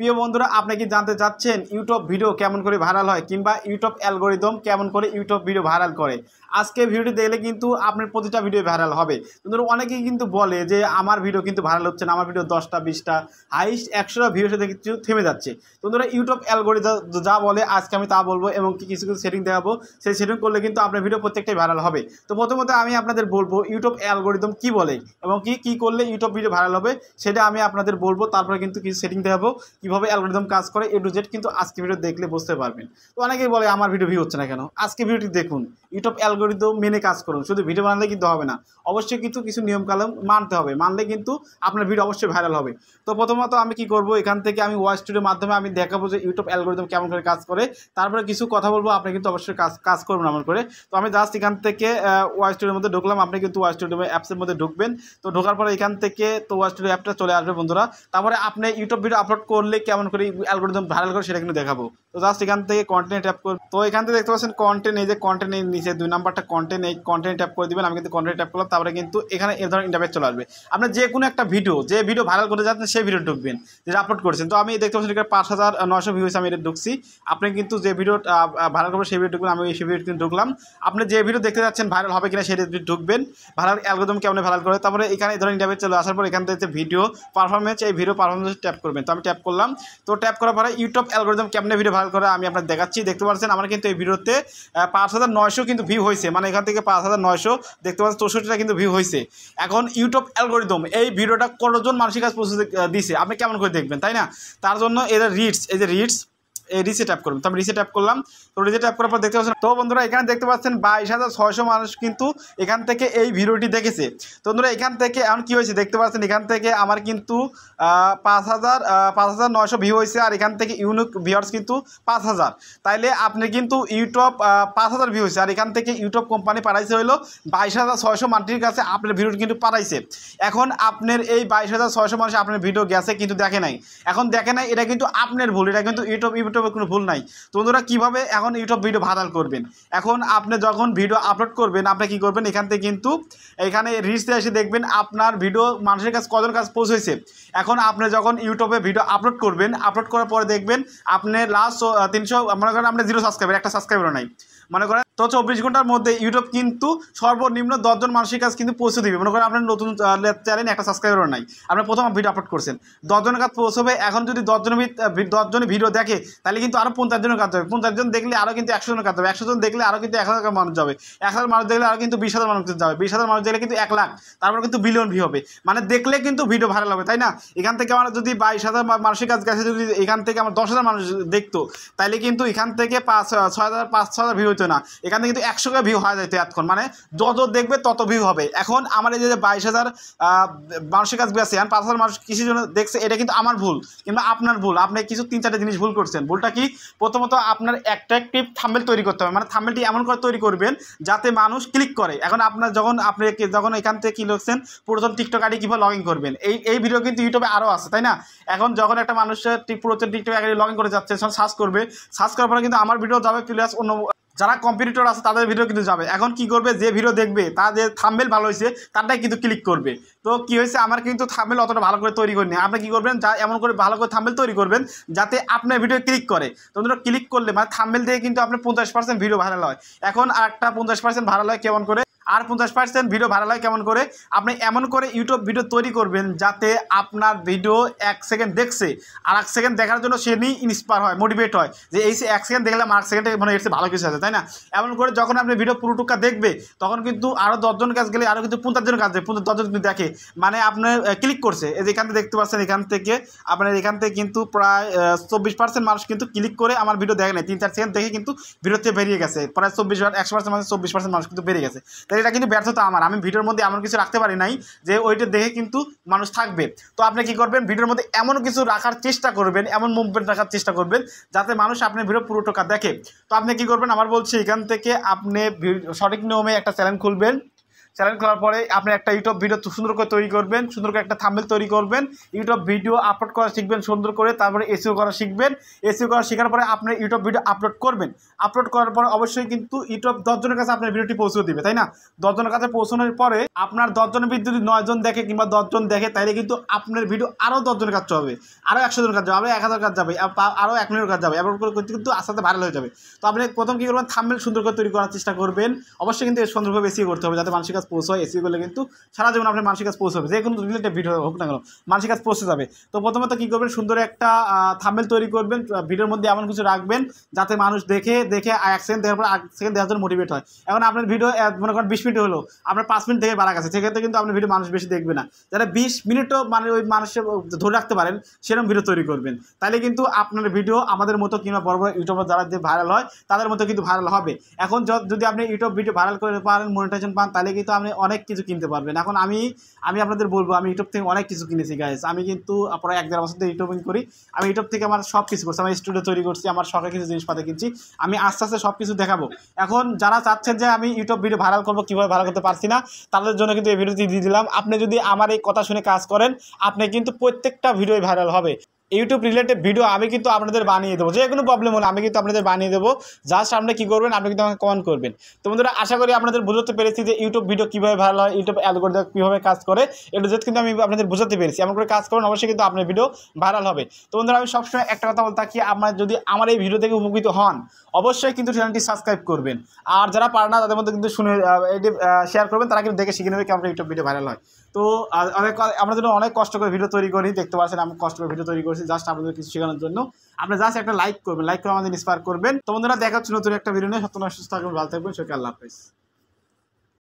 প্রিয় বন্ধুরা, আপনি কি জানতে চাচ্ছেন ইউটিউব ভিডিও কেমন করে ভাইরাল হয় কিংবা ইউটিউব অ্যালগরিদম কেমন করে ইউটিউব ভিডিও ভাইরাল করে? আজকে ভিডিওটি দেখলে কিন্তু আপনার প্রতিটা ভিডিও ভাইরাল হবে। বন্ধুরা, অনেকেই কিন্তু বলে যে আমার ভিডিও কিন্তু ভাইরাল হচ্ছে না, আমার ভিডিও 10টা 20টা হাইস্ট 100টা ভিডিও সাথে কিছু থেমে যাচ্ছে। বন্ধুরা, ইউটিউব অ্যালগরিদম যা বলে আজকে আমি তা বলবো এবং কিছু কিছু সেটিং দেখাবো। সেই সেটিং করলে কিন্তু আপনার ভিডিও প্রত্যেকটাই ভাইরাল হবে। তো প্রথমত আমি আপনাদের বলবো ইউটিউব অ্যালগরিদম কি বলে এবং কি করলে ইউটিউব ভিডিও ভাইরাল হবে সেটা আমি আপনাদের বলবো। তারপরে কিন্তু কিছু সেটিং দেখাবো কিভাবে অ্যালগরিদম কাজ করে এ টু জেড, কিন্তু আজকে ভিডিও দেখলে বুঝতে পারবেন। তো অনেকেই বলে আমার ভিডিও ভিউ হচ্ছে না কেন? আজকে ভিডিওটি দেখুন, ইউটিউব অ্যালগরিদম মেনে কাজ করুন। শুধু ভিডিও বানালে কিন্তু হবে না, অবশ্যই কিন্তু কিছু নিয়মকানুন মানতে হবে, মানলে কিন্তু আপনার ভিডিও অবশ্যই ভাইরাল হবে। তো প্রথমত আমি কি করব, এখান থেকে আমি ওয়াচ স্টুডিওর মাধ্যমে আমি দেখাবো যে ইউটিউব অ্যালগরিদম কেমন করে কাজ করে। তারপরে কিছু কথা বলবো, আপনি কিন্তু অবশ্যই কাজ করবেন এমন করে। তো আমি জাস্ট এখান থেকে ওয়াচ স্টুডিওর মধ্যে ঢুকলাম। আপনি কিন্তু ওয়াচ স্টুডিও অ্যাপসের মধ্যে ঢুকবেন। তো ঢোকার পরে এখান থেকে তো ওয়াচ স্টুডিও অ্যাপটা চলে আসবে বন্ধুরা। তারপরে আপনি ইউটিউব ভিডিও আপলোড করলে কেমন করে অ্যালগরিদম ভাইরাল করে সেটা কিন্তু দেখাবো। তো জাস্ট এখান থেকে কন্টেন্ট ট্যাপ করব। তো এখান থেকে দেখতে পাচ্ছেন কন্টেন্ট, এই যে কন্টেন্টের নিচে 2 নাম্বারটা কন্টেন্ট, এই কন্টেন্ট ট্যাপ করে দিবেন। আমি কিন্তু কন্টেন্ট ট্যাপ করলাম। তারপরে কিন্তু এখানে এই ধরনের ইন্টারফেস চলে আসবে। আপনি যে কোনো একটা ভিডিও, যে ভিডিও ভাইরাল করতে যাচ্ছেন সেই ভিডিও ঢুকবেন যেটা আপলোড করেছেন। তো আমি দেখতে পাচ্ছেন এখানে 5900 ভিউ হয়েছে, আমি এটা ঢুকছি। আপনি কিন্তু যে ভিডিও ভাইরাল করবেন সেই ভিডিও ঢুকবেন। আমি সেই ভিডিও কিন্তু ঢুকলাম। আপনি যে ভিডিও দেখতে যাচ্ছেন ভাইরাল হবে কিনা সেটা ঢুকবেন, ভাইরাল অ্যালগরিদম কেমন ভাইরাল করে। তারপরে এখানে এই ধরনের ইন্টারফেস চলে আসার পর এখান থেকে ভিডিও পারফরমেন্স, এই ভিডিও পারফরমেন্স ট্যাপ করবেন। তো আমি ট্যাপ করলাম। তো ট্যাপ করার পরে ইউটিউব অ্যালগরিদম কেমনে ভিডিও ভাইরাল করে আমি আপনার দেখাচ্ছি। দেখতে পাচ্ছেন আমার কিন্তু এই ভিডিওতে 5900 কিন্তু ভিউ হয়েছে, মানে এখান থেকে 5900 দেখতে পাচ্ছেন 64টা কিন্তু ভিউ হয়েছে। এখন ইউটিউব অ্যালগরিদম এই ভিডিওটা কতজন মানুষের কাছে পৌঁছে দিছে আপনি কেমন করে দেখবেন, তাই না? তার জন্য এদের রিচ, এই যে রিচ, এই রিসে ট্যাপ করবেন। তো আমি রিসে ট্যাপ করলাম। তো রিসে ট্যাপ করার পর দেখতে পাচ্ছেন, তো বন্ধুরা এখানে দেখতে পাচ্ছেন 22600 মানুষ কিন্তু এখান থেকে এই ভিডিওটি দেখেছে। তো বন্ধুরা এখান থেকে এখন কী হয়েছে দেখতে পাচ্ছেন, এখান থেকে আমার কিন্তু 5900 ভিউ হয়েছে, আর এখান থেকে ইউনিক ভিউয়ার্স কিন্তু 5000। তাইলে আপনি কিন্তু ইউটিউব 5000 ভিউ হয়েছে, আর এখান থেকে ইউটিউব কোম্পানি পাঠাইছে হলো 22600 মানুষের কাছে আপনার ভিডিওটি কিন্তু পাঠাইছে। এখন আপনার এই 22600 মানুষ আপনার ভিডিও গেছে কিন্তু দেখে নাই। এখন দেখে নাই, এটা কিন্তু আপনার ভুল, এটা কিন্তু ইউটিউবের কোনো ভুল নাই। তো বন্ধুরা কীভাবে এখন ইউটিউব ভিডিও ভাইরাল করবেন, এখন আপনি যখন ভিডিও আপলোড করবেন আপনি কী করবেন, এখান থেকে কিন্তু এখানে রিচতে এসে দেখবেন আপনার ভিডিও মানুষের কাছে কজন কাছে পৌঁছেছে। এখন আপনি যখন ইউটিউবে ভিডিও আপলোড করবেন, আপলোড করার পরে দেখবেন আপনি লাস্ট 300, মনে করেন আপনার 0 সাবস্ক্রাইবার, একটা সাবস্ক্রাইবারও নাই মনে করেন। তো 24 ঘন্টার মধ্যে ইউটিউব কিন্তু সর্বনিম্ন 10 জন মানুষের কাছে কিন্তু পৌঁছে দিবে। মনে করেন আপনার নতুন চ্যানেল, একটা সাবস্ক্রাইবারও নাই, আপনি প্রথম ভিডিও আপলোড করছেন, 10 জনের কাছে পৌঁছবে। এখন যদি 10 জনের ভিডিও দেখে তাহলে কিন্তু আরও 50 জনের কাছে যাবে, 50 জন দেখলে আরও কিন্তু 100 জনের কাছে যাবে, 100 জন দেখলে আরও কিন্তু 1000 মানুষ যাবে, 1000 মানুষ দেখলে আরও কিন্তু 20,000 মানুষ যাবে, 20,000 মানুষ দেখলে কিন্তু 1 লাখ, তারপর কিন্তু বিলিয়ন ভিউ হবে। মানে দেখলে কিন্তু ভিডিও ভাইরাল হবে, তাই না? এখান থেকে আমার যদি 22,000 মানুষের কাছে গেছে, যদি এখান থেকে আমার 10,000 মানুষ দেখতো তাহলে কিন্তু এখান থেকে 5,000 ভিউ হতো না, এখান থেকে কিন্তু 100 ভিউ হয়ে যেত এতক্ষণ। মানে যত দেখবে তত ভিউ হবে। এখন আমার এই যে 22,000 মানুষের কাছে গেছে, এখন 5,000 মানুষ কিসের জন্য দেখছে, এটা কিন্তু আমার ভুল কিংবা আপনার ভুল। আপনি কিছু 3-4টা জিনিস ভুল করছেন। ভুলটা কি? প্রথমত আপনার অ্যাট্রাকটিভ থাম্বনেল তৈরি করতে হবে, মানে থাম্বনেলটি এমন করে তৈরি করবেন যাতে মানুষ ক্লিক করে। এখন আপনার যখন এখান থেকে কি লিখছেন পুরাতন টিকটক আইডি কীভাবে লগ ইন করবেন, এই ভিডিও কিন্তু ইউটিউবে আরও আছে, তাই না? এখন যখন একটা মানুষের পুরাতন টিকটক আইডি লগ ইন করে যাচ্ছে, সার্চ করবে, সার্চ করার পরে কিন্তু আমার ভিডিও যাবে, প্লাস অন্য যারা কম্পিটিটর আছে তাদের ভিডিও কিন্তু যাবে। এখন কি করবে, যে ভিডিও দেখবে তাদের থাম্বনেল ভালো হয়েছে তারটাই কিন্তু ক্লিক করবে। তো কি হয়েছে, আমার কিন্তু থাম্বনেল অতটা ভালো করে তৈরি করিনি। আপনি কি করবেন, যা এমন করে ভালো করে থাম্বনেল তৈরি করবেন যাতে আপনার ভিডিও ক্লিক করে। তো ক্লিক করলে মানে থাম্বনেল দিয়ে কিন্তু আপনার 50% ভিডিও ভাইরাল হয়। এখন আরেকটা 50% ভাইরাল হয় কেমন করে, আর 50% ভিডিও ভাইরাল হয় কেমন করে, আপনি এমন করে ইউটিউব ভিডিও তৈরি করবেন যাতে আপনার ভিডিও 1 সেকেন্ড দেখছে, আর 1 সেকেন্ড দেখার জন্য সে নিয়ে ইন্সপায়ার হয়, মোটিভেট হয় যে এই 1 সেকেন্ড দেখলাম, 1 সেকেন্ডে মানে এর ভালো কিছু আছে, তাই না? এমন করে যখন আপনি ভিডিও পুরোটুকা দেখবে তখন কিন্তু আরও 10 জন কাজ গেলে আরও কিন্তু 50 জন কাজ দেবে, 10 জন কিন্তু দেখে, মানে আপনার ক্লিক করছে। এই যে এখান থেকে দেখতে পাচ্ছেন, এখান থেকে আপনার এখান থেকে কিন্তু প্রায় 24% মানুষ কিন্তু ক্লিক করে আমার ভিডিও দেখে নেয়, 3-4 সেকেন্ড দেখে কিন্তু ভিডিওতে বেরিয়ে গেছে। প্রায় 100% মানুষ 24% মানুষ কিন্তু বেরিয়ে গেছে। তাই এটা কিন্তু ব্যর্থতা আমার, আমি ভিডিওর মধ্যে এমন কিছু রাখতে পারি নাই যে ওইটা দেখে কিন্তু মানুষ থাকবে। তো আপনি কি করবেন, ভিডিওর মধ্যে এমন কিছু রাখার চেষ্টা করবেন, এমন মুভমেন্ট রাখার চেষ্টা করবেন যাতে মানুষ আপনার ভিডিও পুরোটা দেখে। তো আপনি কি করবেন, আমার বলছি এখান থেকে আপনি সঠিক নিয়মে একটা চ্যানেল খুলবেন। চ্যানেল খোলার পরে আপনি একটা ইউটিউব ভিডিও সুন্দর করে তৈরি করবেন, সুন্দর করে একটা থাম্বনেল তৈরি করবেন, ইউটিউব ভিডিও আপলোড করা শিখবেন সুন্দর করে, তারপরে এসইও করা শিখবেন। এসইও করা শেখার পরে আপনি ইউটিউব ভিডিও আপলোড করবেন। আপলোড করার পরে অবশ্যই কিন্তু ইউটিউব 10 জনের কাছে আপনার ভিডিওটি পৌঁছে দিবে, তাই না? 10 জনের কাছে পৌঁছানোর পরে আপনার 10 জনের ভিডিও যদি 9 জন দেখে কিংবা 10 জন দেখে, তাইলে কিন্তু আপনার ভিডিও আরও 10 জনের কাছে হবে, আরও 100 জনের কাছে যাবে, আরও 1000 কাছে যাবে, আরও 1 মিলিয়নের কাছে যাবে। এবার করে কিন্তু আস্তে আস্তে ভাইরাল হয়ে যাবে। তো আপনি প্রথম কী করবেন, থাম্বনেল সুন্দর করে তৈরি করার চেষ্টা করবেন। অবশ্যই কিন্তু সুন্দরভাবে এসইও করতে হবে যাতে মানুষের কাছে পৌঁছায়। এসইও করলে কিন্তু সারা জীবন আপনার মানুষের কাছে পৌঁছাবে, যে কোনো রিলেটেড ভিডিও হোক না কেন মানুষের কাছে পৌঁছে যাবে। তো প্রথমত কী করবেন, সুন্দর একটা থাম্বনেল তৈরি করবেন, ভিডিওর মধ্যে এমন কিছু রাখবেন যাতে মানুষ দেখে 1 সেকেন্ড দেওয়ার পর 1 সেকেন্ড দেওয়ার জন্য মোটিভেট হয়। এখন আপনার ভিডিও মনে করেন 20 মিনিট হলো, আপনার 5 মিনিট থেকে বাড়া গেছে, সেক্ষেত্রে কিন্তু আপনার ভিডিও মানুষ বেশি দেখবে না। যারা 20 মিনিটও মানে ওই মানুষের ধরে রাখতে পারেন সেরকম ভিডিও তৈরি করবেন, তাহলে কিন্তু আপনার ভিডিও আমাদের মতো কিংবা বড় বড় ইউটিউবার যারা যে ভাইরাল হয় তাদের মতো কিন্তু ভাইরাল হবে। এখন যদি আপনি ইউটিউব ভিডিও ভাইরাল করে পারেন, মনিটাইজেশন পান, তাহলে কিন্তু আপনি অনেক কিছু কিনতে পারবেন। এখন আমি আপনাদের বলবো, আমি ইউটিউব থেকে অনেক কিছু কিনেছি গাইস। আমি কিন্তু প্রায় 1-1.5 বছর ধরে ইউটিউবিং করি। আমি ইউটিউব থেকে আমার সব কিছু করছি, আমার স্টুডিও তৈরি করছি, আমার শখের কিছু জিনিসপাতি কিনছি। আমি আস্তে আস্তে সব কিছু দেখাবো। এখন যারা চাচ্ছেন যে আমি ইউটিউব ভিডিও ভাইরাল করবো, কীভাবে ভাইরাল করতে পারছি না, তাদের জন্য কিন্তু এই ভিডিওটি দিয়ে দিলাম। আপনি যদি আমার এই কথা শুনে কাজ করেন, আপনি কিন্তু প্রত্যেকটা ভিডিওই ভাইরাল হবে। ইউটিউব রিলেটেড ভিডিও আমি কিন্তু আপনাদের বানিয়ে দেবো, যে কোনো প্রবলেম হলে আমি কিন্তু আপনাদের বানিয়ে দেবো। জাস্ট আপনি কী করবেন, আপনি কিন্তু আমাকে কমেন্ট করবেন। তো বন্ধুরা, আশা করি আপনাদের বুঝতে পেরেছি যে ইউটিউব ভিডিও কীভাবে ভাইরাল হয়, ইউটিউব অ্যালগরিদম কীভাবে কাজ করে, এটা যেহেতু কিন্তু আমি আপনাদের বোঝাতে পেরেছি। এমন করে কাজ করুন, অবশ্যই কিন্তু আপনার ভিডিও ভাইরাল হবে। তো বন্ধুরা, আমি সবসময় একটা কথা বলতে থাকি, আপনার যদি আমার এই ভিডিও থেকে উপকৃত হন, অবশ্যই কিন্তু চ্যানেলটি সাবস্ক্রাইব করবেন। আর যারা পারে না তাদের মধ্যে কিন্তু শুনে এটি শেয়ার করবেন, তারা কিন্তু দেখে শিখে নেবে কেমন ইউটিউব ভিডিও ভাইরাল হয়। তো আমরা জন্য অনেক কষ্ট করে ভিডিও তৈরি করি, দেখতে পাচ্ছেন আমি কষ্ট করে ভিডিও তৈরি করছি জাস্ট আপনাদের কিছু শেখানোর জন্য। আপনি জাস্ট একটা লাইক করবেন, লাইক করে আমাদের ইন্সপায়ার করবেন। তো বন্ধুরা, দেখা হচ্ছে নতুন একটা ভিডিও নিয়ে। সত্যি সুস্থ থাকবেন, ভালো থাকবেন, সবাইকে আল্লাহ হাফেজ।